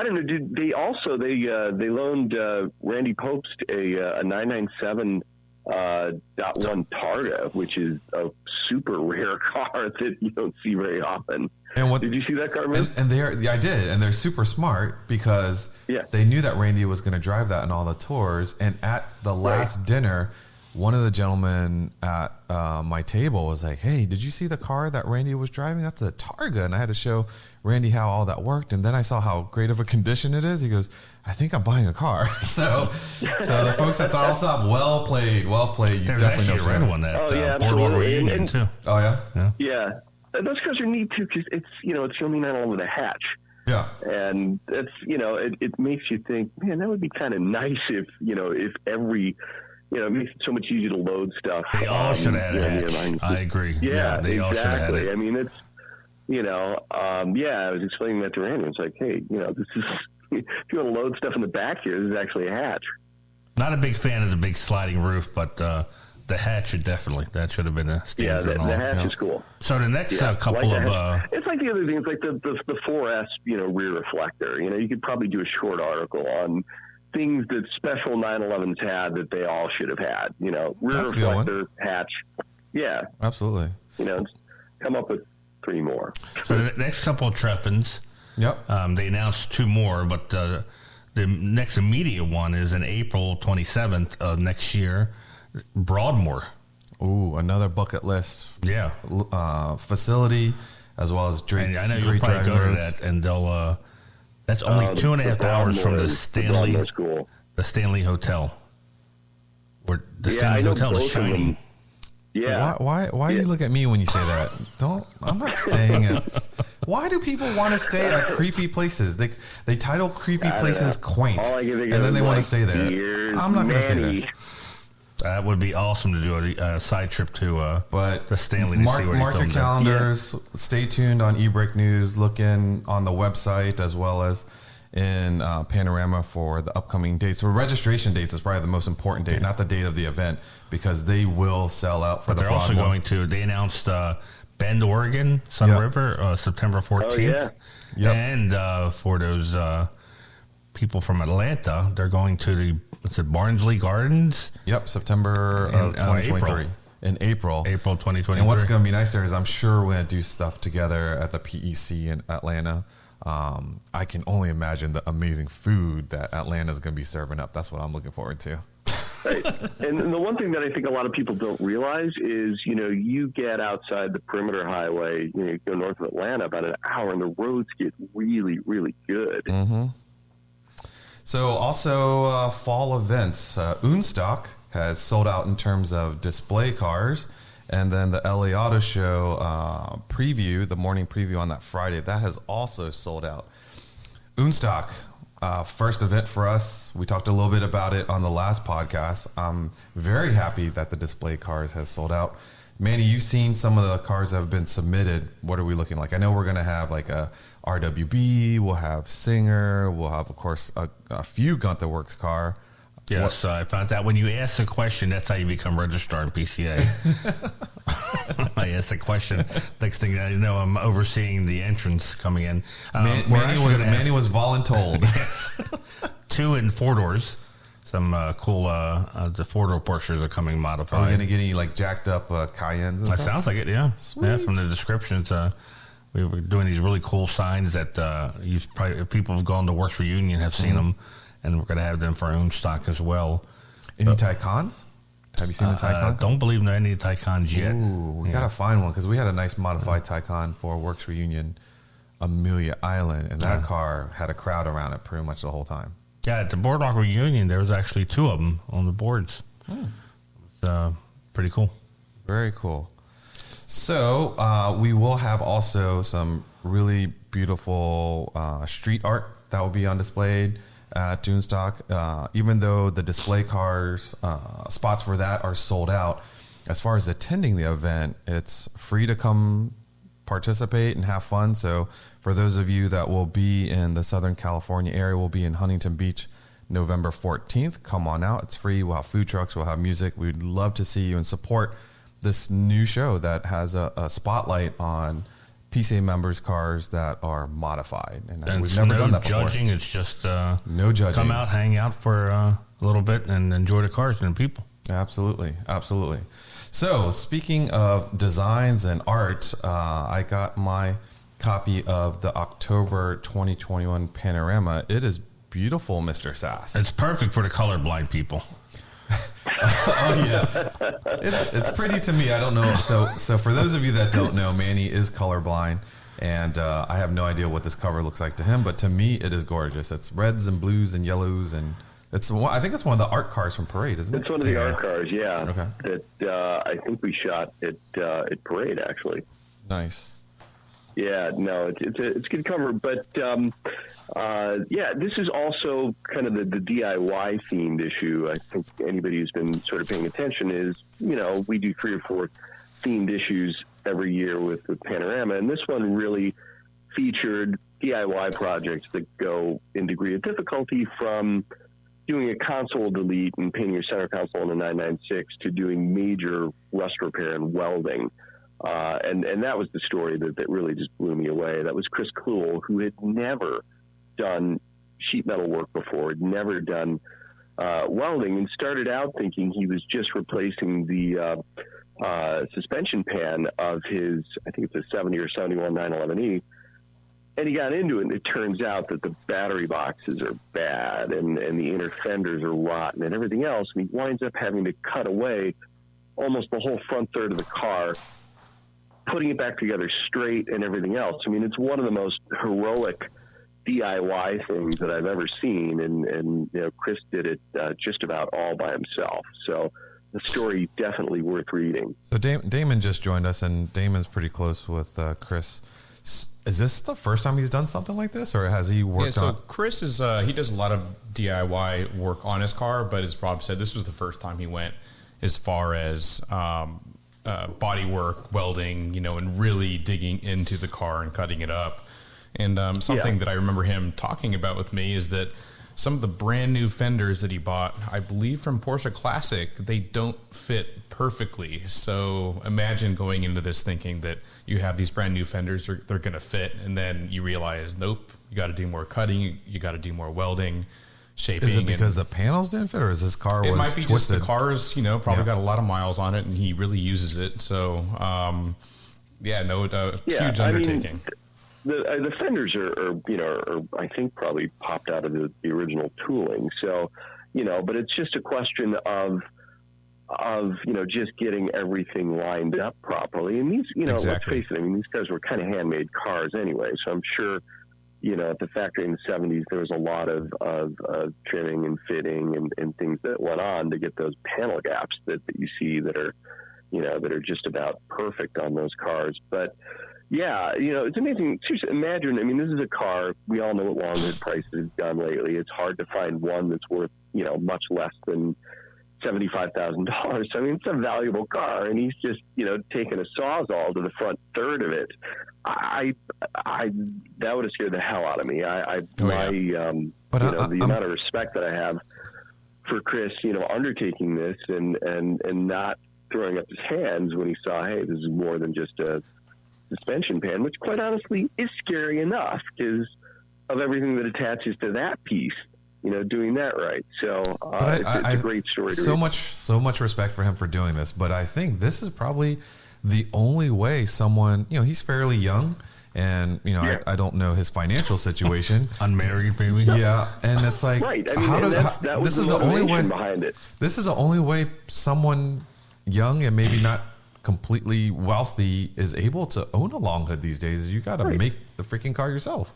don't know. Did they also they loaned Randy Popst a 997 .1 Targa, which is a super rare car that you don't see very often. And did you see that car, man? And I did, and they're super smart because they knew that Randy was going to drive that in all the tours. And at the last dinner, one of the gentlemen at my table was like, "Hey, did you see the car that Randy was driving? That's a Targa." And I had to show Randy how all that worked. And then I saw how great of a condition it is. He goes, "I think I'm buying a car." So the folks at Throttle Stop, well played. You There's definitely actually a red one at Boardwalk Reunion too. Oh yeah. Those cars are neat too, because it's filming that all over the hatch. Yeah, and that's it makes you think, man, that would be kind of nice if every. It makes it so much easier to load stuff. They all should have had a hatch. I agree. Yeah, they all should have had it. I mean, it's, I was explaining that to Randy. It's like, hey, this is, if you want to load stuff in the back here, this is actually a hatch. Not a big fan of the big sliding roof, but The hatch should definitely. That should have been a standard. Yeah, the hatch is cool. So the next couple of... it's like the other things, like the 4S, rear reflector. You could probably do a short article on things that special 911s had that they all should have had. Rear That's reflector, hatch. Yeah. Absolutely. Come up with 3 more. So the next couple of Treffens, they announced 2 more, but the next immediate one is in April 27th of next year, Broadmoor. Ooh, another bucket list. Yeah. Facility, as well as and I know you'll probably go to that, and they'll. That's only 2.5 hours from the Stanley Hotel. Where the Stanley Hotel is shining. Yeah. Why you look at me when you say that? I'm not staying at. Why do people want to stay at creepy places? They title creepy places quaint, and then they want to stay there. I'm not going to stay there. That would be awesome to do a side trip to the Stanley to see what he filmed. Mark your calendars. Yeah. Stay tuned on eBreak News. Look in on the website as well as in Panorama for the upcoming dates. So registration dates is probably the most important date, not the date of the event, because they will sell out for the They're also going to, they announced Bend, Oregon, Sun River, September 14th. And for those people from Atlanta, they're going to the Barnsley Gardens? September of 2023. In April 2023. And what's going to be nice there is I'm sure we're going to do stuff together at the PEC in Atlanta. I can only imagine the amazing food that Atlanta is going to be serving up. That's what I'm looking forward to. Right. And the one thing that I think a lot of people don't realize is, you get outside the perimeter highway, you go north of Atlanta about an hour, and the roads get really, really good. Mm-hmm. So also fall events. Unstock has sold out in terms of display cars. And then the LA Auto Show preview, the morning preview on that Friday, that has also sold out. Unstock, first event for us. We talked a little bit about it on the last podcast. I'm very happy that the display cars has sold out. Manny, you've seen some of the cars that have been submitted. What are we looking like? I know we're going to have like a RWB, we'll have Singer, we'll have, of course, a few Gunther Works car. Yes, I found out when you ask the question, that's how you become registrar in PCA. I asked the question. Next thing I know, I'm overseeing the entrance coming in. Manny was voluntold. Yes. 2 and 4 doors. Some cool, the 4-door Porsches are coming modified. Are we going to get any like jacked up Cayennes? That sounds like it, yeah. Sweet. Yeah, from the descriptions, we were doing these really cool signs that people have gone to Works Reunion have seen them, and we're going to have them for our own stock as well. Any Taycans? Have you seen the Taycan? Don't believe there are any Taycans yet. Ooh, we got to find one because we had a nice modified Taycan for Works Reunion, Amelia Island, and that car had a crowd around it pretty much the whole time. Yeah, at the Boardwalk Reunion, there was actually 2 of them on the boards. Pretty cool. Very cool. So we will have also some really beautiful street art that will be on display at Toonstock. Even though the display cars spots for that are sold out, as far as attending the event, it's free to come participate and have fun. So for those of you that will be in the Southern California area, we'll be in Huntington Beach November 14th. Come on out. It's free. We'll have food trucks. We'll have music. We'd love to see you and support this new show that has a spotlight on PCA members' cars that are modified. And we've never done that before. Judging. It's just no judging. Come out, hang out for a little bit, and enjoy the cars and the people. Absolutely. Absolutely. So speaking of designs and art, I got my copy of the October 2021 Panorama. It is beautiful, Mr. Sass. It's perfect for the colorblind people. Oh yeah, it's pretty to me. I don't know. So for those of you that don't know, Manny is colorblind, and I have no idea what this cover looks like to him. But to me, it is gorgeous. It's reds and blues and yellows, and I think it's one of the art cars from Parade, isn't it? It's one of the art cars, yeah. Okay. That I think we shot at Parade, actually. Nice. Yeah, no, it's a good cover, but this is also kind of the DIY themed issue. I think anybody who's been sort of paying attention is, we do 3 or 4 themed issues every year with Panorama, and this one really featured DIY projects that go in degree of difficulty from doing a console delete and painting your center console in a 996 to doing major rust repair and welding. And that was the story that really just blew me away. That was Chris Kluhl, who had never done sheet metal work before, had never done welding, and started out thinking he was just replacing the suspension pan of his, I think it's a 70 or 71 911E. And he got into it, and it turns out that the battery boxes are bad, and the inner fenders are rotten and everything else. And he winds up having to cut away almost the whole front third of the car, putting it back together straight and everything else. I mean, it's one of the most heroic DIY things that I've ever seen. And you know, Chris did it just about all by himself. So the story definitely worth reading. So Damon just joined us, and Damon's pretty close with Chris. Is this the first time he's done something like this, or has he worked on? Chris is he does a lot of DIY work on his car, but as Rob said, this was the first time he went as far as body work, welding, you know, and really digging into the car and cutting it up. And something that I remember him talking about with me is that some of the brand new fenders that he bought, I believe from Porsche Classic, they don't fit perfectly. So imagine going into this thinking that you have these brand new fenders, they're going to fit, and then you realize, nope, you got to do more cutting, you got to do more welding, shaping. Is it because the panels didn't fit, or is this car was twisted? It might be just the car's, you know, probably got a lot of miles on it, and he really uses it. So, huge undertaking. The fenders are I think probably popped out of the original tooling. So, you know, but it's just a question of you know, just getting everything lined up properly. And these, you know, exactly. Let's face it, I mean, these guys were kind of handmade cars anyway. So I'm sure, you know, at the factory in the 70s, there was a lot of trimming and fitting and things that went on to get those panel gaps that you see that are, you know, that are just about perfect on those cars. But yeah, you know, it's amazing. Seriously, imagine, I mean, this is a car. We all know what long hood prices have done lately. It's hard to find one that's worth, you know, much less than $75,000. I mean, it's a valuable car, and he's just, you know, taking a Sawzall to the front third of it. That would have scared the hell out of me. The amount of respect that I have for Chris, you know, undertaking this and not throwing up his hands when he saw, hey, this is more than just a suspension pan, which quite honestly is scary enough because of everything that attaches to that piece. You know, doing that right. So it's a great story. To read. So much respect for him for doing this. But I think this is probably the only way someone, you know, he's fairly young, and you know, I don't know his financial situation. Unmarried, maybe. Yeah, and it's like, right. I mean, that was the only way behind it. This is the only way someone young and maybe not completely wealthy is able to own a long hood these days. You got to make the freaking car yourself.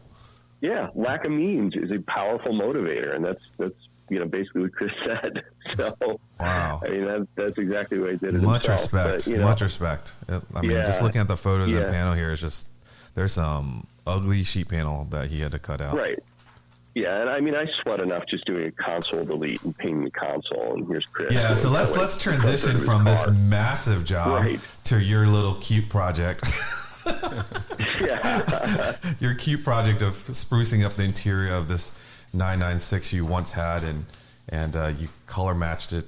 Yeah, lack of means is a powerful motivator, and that's you know, basically what Chris said. So, wow. I mean, that's exactly what he did. Much respect. Much respect. I mean, just looking at the photos and panel here, it's just there's some ugly sheet panel that he had to cut out. Right. Yeah, and I mean, I sweat enough just doing a console delete and painting the console, and here's Chris. Yeah, so let's transition from this massive job to your little cute project. Your cute project of sprucing up the interior of this 996 you once had, and you color matched it,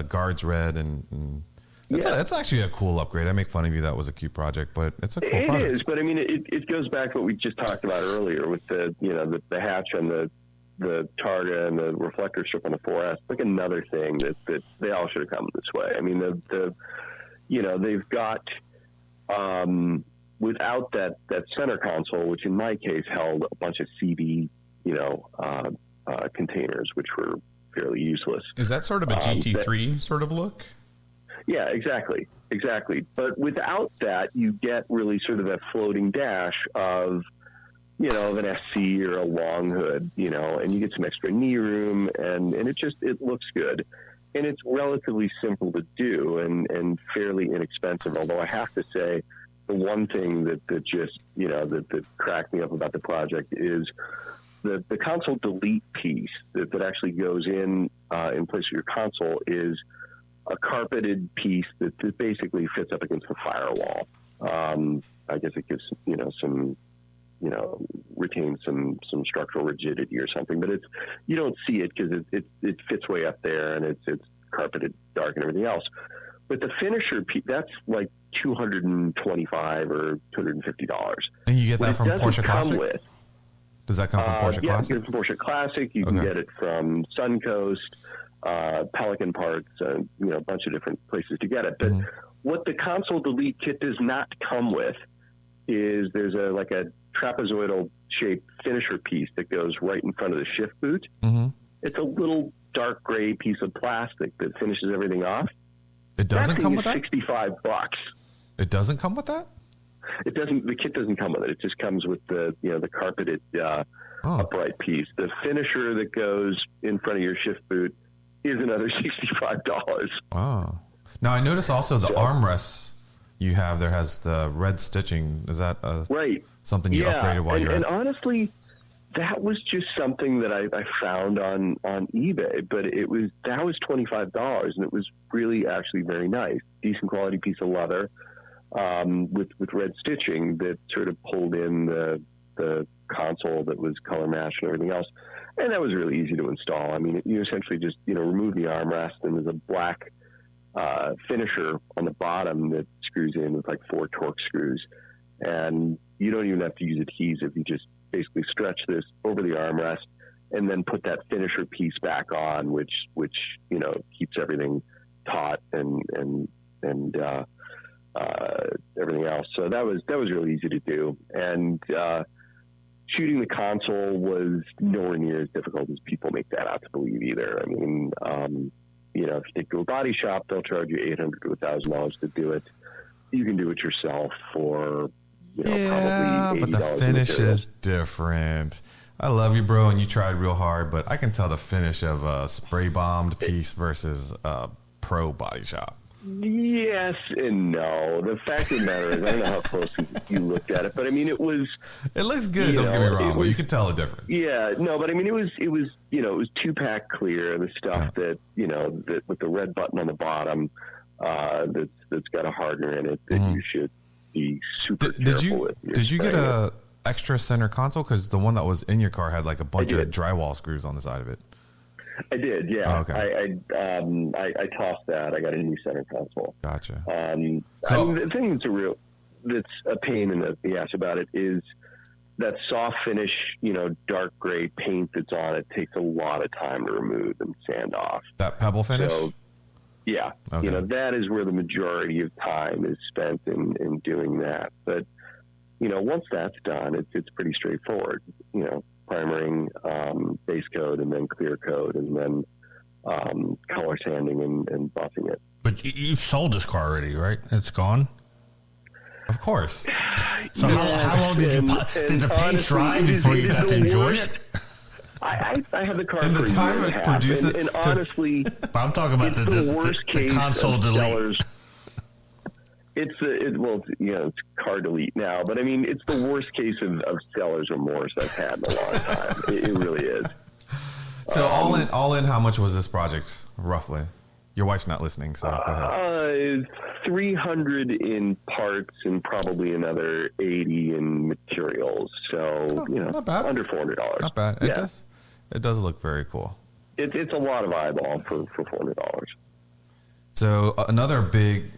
guards red, and it's actually a cool upgrade. I make fun of you that was a cute project, but it's a cool project. It is, but I mean, it goes back to what we just talked about earlier with the, you know, the hatch and the Targa and the reflector strip on the 4S. Like another thing that they all should have come this way. I mean, the you know, they've got without that center console, which in my case held a bunch of CD, you know, containers, which were fairly useless. Is that sort of a GT3 sort of look? Yeah, exactly. But without that, you get really sort of that floating dash of, you know, of an SC or a long hood, you know, and you get some extra knee room, and it looks good. And it's relatively simple to do and fairly inexpensive, although I have to say, the one thing that just, you know, that cracked me up about the project is the console delete piece that actually goes in place of your console is a carpeted piece that basically fits up against the firewall. I guess it gives, you know, some retain some structural rigidity or something. But you don't see it because it fits way up there and it's carpeted dark and everything else. But the finisher piece, that's like $225 or $250. And you get that from Porsche Classic? Does that come from Porsche Classic? Yeah, you get it from Porsche Classic. You can get it from Suncoast, Pelican Parts, a bunch of different places to get it. But what the console delete kit does not come with is there's a trapezoidal shaped finisher piece that goes right in front of the shift boot. It's a little dark gray piece of plastic that finishes everything off. It doesn't come with that? $65. It doesn't come with that? It doesn't. The kit doesn't come with it. It just comes with the carpeted upright piece. The finisher that goes in front of your shift boot is another $65. Wow. Now I notice also the armrests you have there has the red stitching. Is that something you upgraded while you're? And honestly, that was just something that I found on eBay, but that was $25, and it was really actually very nice, decent quality piece of leather with red stitching that sort of pulled in the console that was color matched and everything else, and that was really easy to install. I mean, you essentially just remove the armrest, and there's a black finisher on the bottom that screws in with like 4 Torx screws, and you don't even have to use adhesive. You just basically stretch this over the armrest and then put that finisher piece back on, which keeps everything taut and everything else. So that was really easy to do. And shooting the console was nowhere near as difficult as people make that out to believe either. I mean, if you take it to a body shop, they'll charge you $800 to $1,000 to do it. You can do it yourself for probably $80. But the finish is different. I love you, bro, and you tried real hard, but I can tell the finish of a spray bombed piece versus a pro body shop. Yes and no. The fact of the matter is, I don't know how close you looked at it, but I mean, it looks good. Don't get me wrong, but you can tell the difference. Yeah, no, but I mean, it was 2-pack clear. The stuff that with the red button on the bottom, that's got a hardener in it that you should be super careful with. Did you get a extra center console? Because the one that was in your car had like a bunch of drywall screws on the side of it. I did, yeah. Oh, okay. I tossed that. I got a new center console. Gotcha. So the thing that's a pain in the ass about it is that soft finish, dark gray paint that's on it takes a lot of time to remove and sand off. That pebble finish? So, yeah. Okay. That is where the majority of time is spent in doing that. But, once that's done, it's pretty straightforward. Primering, base coat, and then clear coat, and then color sanding and buffing it. But you've sold this car already, right? It's gone? Of course. So how long did the paint dry before you got to enjoy it? I had the car in the for time a year it and a half, produced and honestly, but I'm talking about the worst case console of delete. Sellers. It's car delete now, but I mean, it's the worst case of seller's remorse I've had in a long time. It really is. So all in, how much was this project roughly? Your wife's not listening, so go ahead. $300 in parts and probably another $80 in materials. So not bad. Under $400. Not bad. Yeah. It does look very cool. It's a lot of eyeball for $400. So another big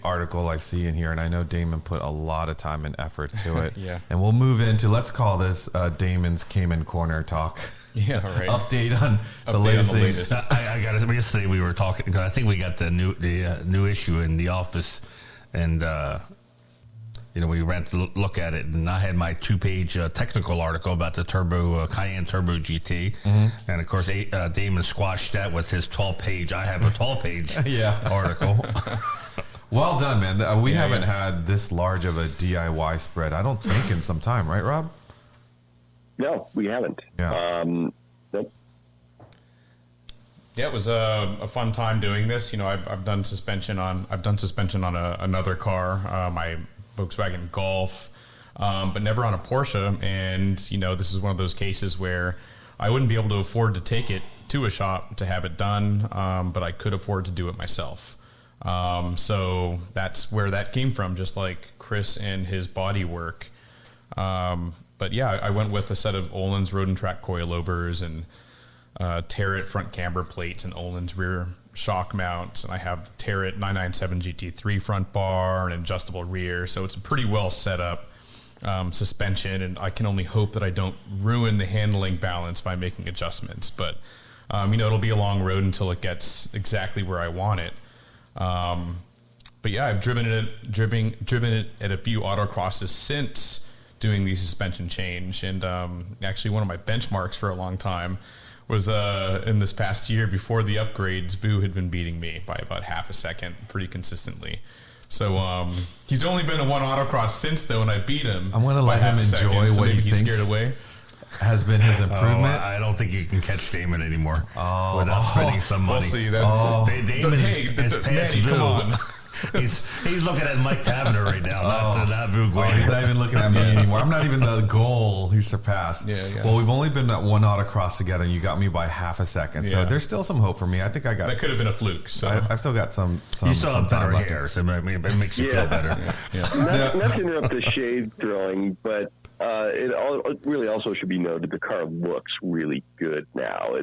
article I see in here, and I know Damon put a lot of time and effort to it. Yeah. And we'll move into, let's call this Damon's Cayman Corner talk. Yeah, right. Update on the latest. I got to say we were talking because I think we got the new issue in the office, and we ran to look at it, and I had my 2-page technical article about the Cayenne Turbo GT, and of course Damon squashed that with his 12-page. I have a 12-page article. Well done, man. We haven't had this large of a DIY spread, I don't think, in some time, right, Rob? No, we haven't. Yeah. Nope. Yeah, it was a fun time doing this. I've done suspension on another car, my Volkswagen Golf, but never on a Porsche. And this is one of those cases where I wouldn't be able to afford to take it to a shop to have it done, but I could afford to do it myself. So that's where that came from. Just like Chris and his body work, But yeah, I went with a set of Öhlins Road and Track coilovers and Tarrant front camber plates and Öhlins rear shock mounts. And I have Tarrant 997 GT3 front bar and adjustable rear. So it's a pretty well set up suspension. And I can only hope that I don't ruin the handling balance by making adjustments. But, it'll be a long road until it gets exactly where I want it. But yeah, I've driven it at a few autocrosses since doing the suspension change. And actually one of my benchmarks for a long time was in this past year before the upgrades, Vu had been beating me by about half a second pretty consistently. So he's only been in one autocross since, though, and I beat him. I'm going to let him enjoy what he thinks scared away. Has been his improvement. I don't think you can catch Damon anymore without spending some money. We'll see. Damon is past Manny, come on. He's looking at Mike Tavener right now, not Vu Guin. He's not even looking at me anymore. I'm not even the goal he's surpassed. Yeah. Well, we've only been at one autocross together, and you got me by half a second. So there's still some hope for me. I think I got that. Could have been a fluke. So I've still got some. You still some have better hair, so it makes you feel better. Not to interrupt the shade throwing, but it really also should be noted the car looks really good now.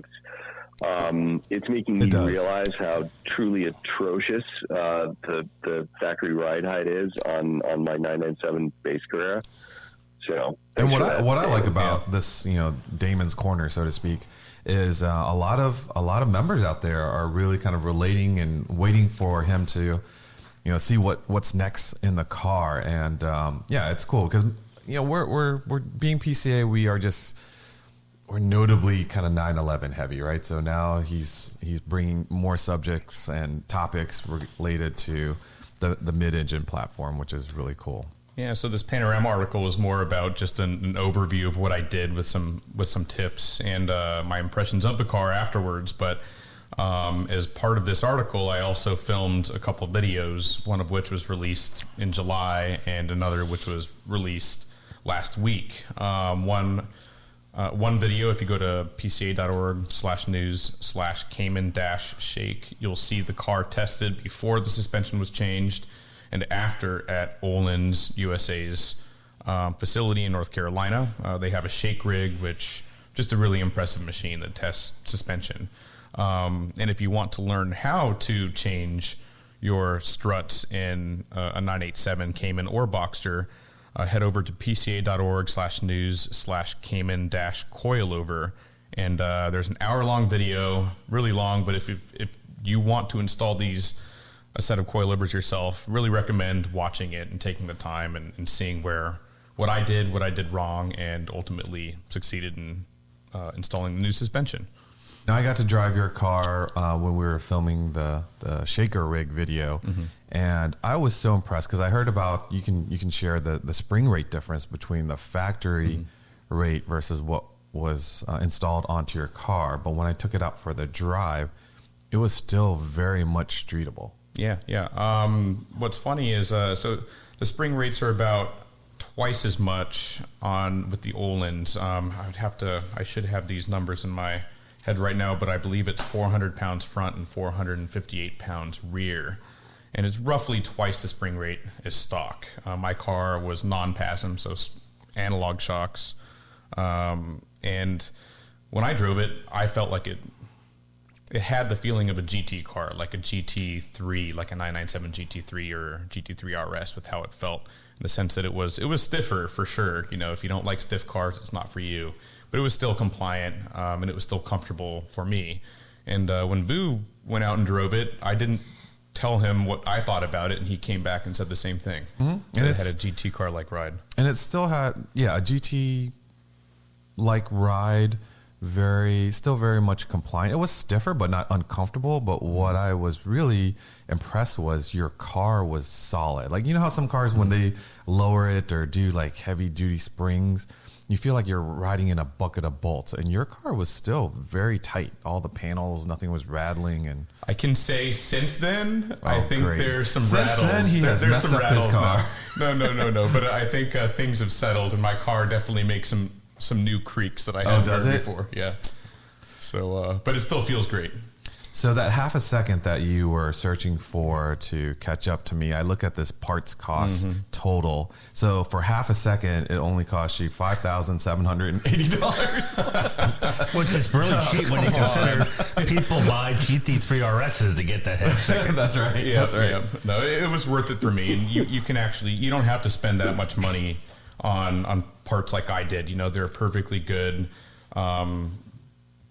It's making me realize how truly atrocious the factory ride height is on my 997 base Carrera. So, and what I like about this, Damon's corner, so to speak, is a lot of members out there are really kind of relating and waiting for him to, see what's next in the car, and it's cool because we're being PCA, we're notably kind of 911 heavy, right? So now he's bringing more subjects and topics related to the mid-engine platform, which is really cool. Yeah, so this Panorama article was more about just an overview of what I did with some tips and my impressions of the car afterwards. But as part of this article, I also filmed a couple of videos, one of which was released in July and another which was released last week. One video, if you go to pca.org/news/Cayman-shake, you'll see the car tested before the suspension was changed and after at Öhlins USA's facility in North Carolina. They have a shake rig, which just a really impressive machine that tests suspension. And if you want to learn how to change your struts in a 987 Cayman or Boxster, head over to pca.org/news/Cayman-coilover. And there's an hour-long video, really long, but if you want to install a set of coilovers yourself, really recommend watching it and taking the time and seeing what I did wrong, and ultimately succeeded in installing the new suspension. Now, I got to drive your car when we were filming the shaker rig video, and I was so impressed because I heard about you can share the spring rate difference between the factory rate versus what was installed onto your car. But when I took it out for the drive, it was still very much streetable. Yeah. What's funny is so the spring rates are about twice as much with the Öhlins. I should have these numbers in my head right now, but I believe it's 400 pounds front and 458 pounds rear, and it's roughly twice the spring rate as stock. My car was non-PASM, so analog shocks, and when I drove it, I felt like it had the feeling of a GT car, like a GT3, like a 997 GT3 or GT3 RS, with how it felt, in the sense that it was stiffer for sure. If you don't like stiff cars, it's not for you. But it was still compliant, and it was still comfortable for me. And when Vu went out and drove it, I didn't tell him what I thought about it, and he came back and said the same thing. And it had a GT car-like ride. And it still had, a GT-like ride, still very much compliant. It was stiffer, but not uncomfortable. But what I was really impressed was your car was solid. Like, how some cars, when they lower it or do like heavy-duty springs, you feel like you're riding in a bucket of bolts, and your car was still very tight. All the panels, nothing was rattling. And I can say since then, I think there's some rattles. Since then, he has messed up his car. No. But I think things have settled, and my car definitely makes some new creaks that I hadn't heard before. Yeah. So, but it still feels great. So that half a second that you were searching for to catch up to me, I look at this parts cost total. So for half a second, it only cost you $5,780. Which is really cheap when you consider people buy GT3 RSs to get that half second. That's right. Yeah, that's right. Yeah. No, it was worth it for me. And you can actually, you don't have to spend that much money on parts like I did. You know, they're perfectly good.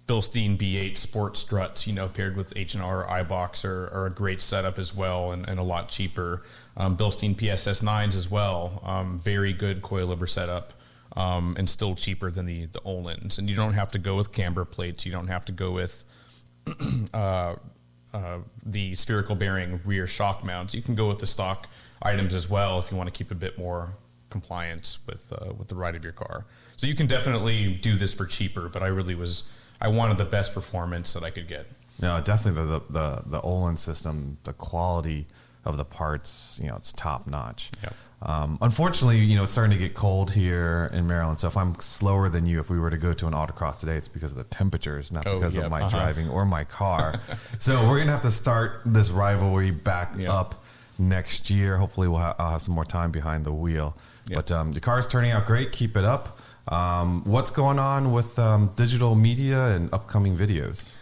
Bilstein B8 sport struts, you know, paired with H&R iBox are a great setup as well, and a lot cheaper. Bilstein PSS 9s as well, very good coilover setup, and still cheaper than the Öhlins. And you don't have to go with camber plates. You don't have to go with the spherical bearing rear shock mounts. You can go with the stock items as well if you want to keep a bit more compliance with the ride of your car. So you can definitely do this for cheaper, but I wanted the best performance that I could get. No, definitely the Öhlins system, the quality of the parts, you know, it's top notch. Yep. Unfortunately, you know, it's starting to get cold here in Maryland. So if I'm slower than you, if we were to go to an autocross today, it's because of the temperatures, not because of my driving or my car. So we're going to have to start this rivalry back up next year. Hopefully I'll have some more time behind the wheel. Yep. But the car's turning out great. Keep it up. What's going on with digital media and upcoming videos?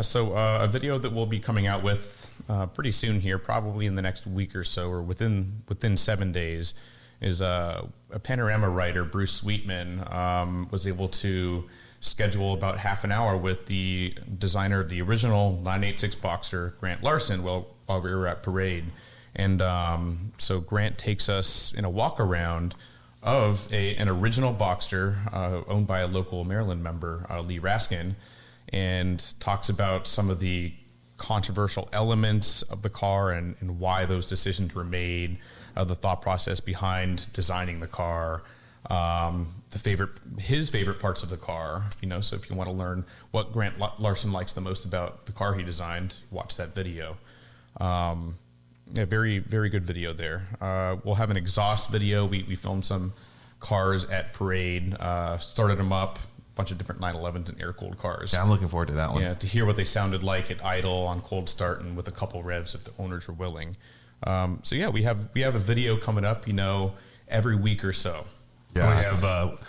So a video that we'll be coming out with pretty soon here, probably in the next week or so, or within 7 days, is a Panorama writer, Bruce Sweetman, was able to schedule about half an hour with the designer of the original 986 Boxster, Grant Larson, while we were at Parade. And so Grant takes us in a walk around of an original Boxster owned by a local Maryland member, Lee Raskin, and talks about some of the controversial elements of the car and why those decisions were made, the thought process behind designing the car, his favorite parts of the car. You know, so if you want to learn what Grant Larson likes the most about the car he designed, watch that video. Very, very good video there. We'll have an exhaust video. We filmed some cars at Parade, started them up, a bunch of different 911s and air-cooled cars. Yeah, I'm looking forward to that one. Yeah, to hear what they sounded like at idle, on cold start, and with a couple revs if the owners were willing. We have a video coming up, you know, every week or so. Yeah. We have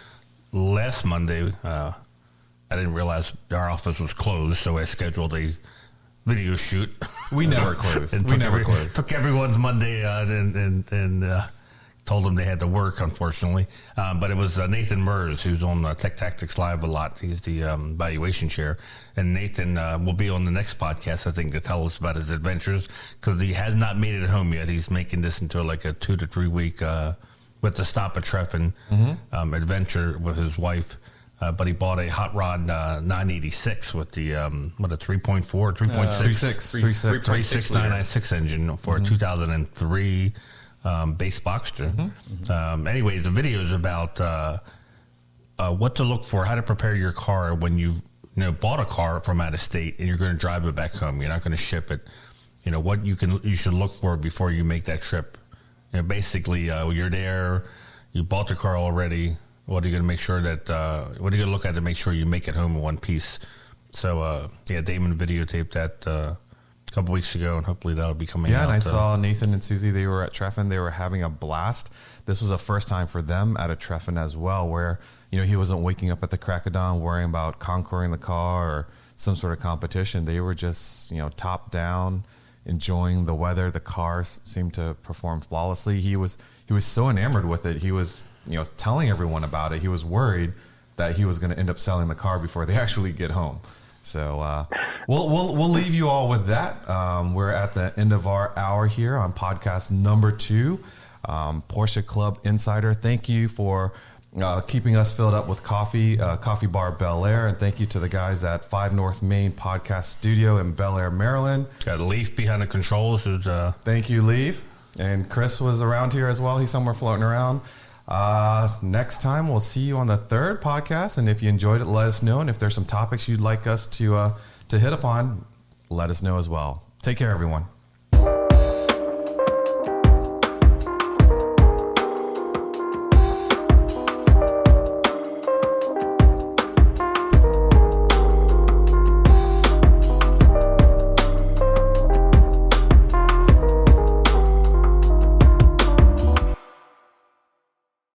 last Monday, I didn't realize our office was closed, so I scheduled a video shoot. We never closed. Took everyone's Monday and told them they had to work, unfortunately. But it was Nathan Merz, who's on Tech Tactics Live a lot. He's the valuation chair. And Nathan will be on the next podcast, I think, to tell us about his adventures, because he has not made it home yet. He's making this into like a 2 to 3 week with the Stop at Treffen adventure with his wife. But he bought a hot rod 986 with the a 3.4, 3.6, 3.6 996 engine for a 2003 base Boxster. Anyways, the video is about what to look for, how to prepare your car when you've bought a car from out of state and you're going to drive it back home. You're not going to ship it. You know what you should look for before you make that trip. You know, basically, you're there, you bought the car already. What are you going to make sure that, what are you going to look at to make sure you make it home in one piece? So, Damon videotaped that a couple weeks ago, and hopefully that'll be coming out. Yeah, and I saw Nathan and Susie, they were at Treffen. They were having a blast. This was the first time for them at a Treffen as well, where, he wasn't waking up at the crack of dawn worrying about conquering the car or some sort of competition. They were just, top down, enjoying the weather. The car seemed to perform flawlessly. He was so enamored with it. He was telling everyone about it. He was worried that he was going to end up selling the car before they actually get home. So we'll leave you all with that. We're at the end of our hour here on podcast number 2, Porsche Club Insider. Thank you for keeping us filled up with coffee, Coffee Bar Bel Air, and thank you to the guys at 5 North Main Podcast Studio in Bel Air, Maryland. Got Leaf behind the controls. Thank you, Leaf. And Chris was around here as well. He's somewhere floating around. Next time, we'll see you on the 3rd podcast. And if you enjoyed it, let us know. And if there's some topics you'd like us to hit upon, let us know as well. Take care, everyone.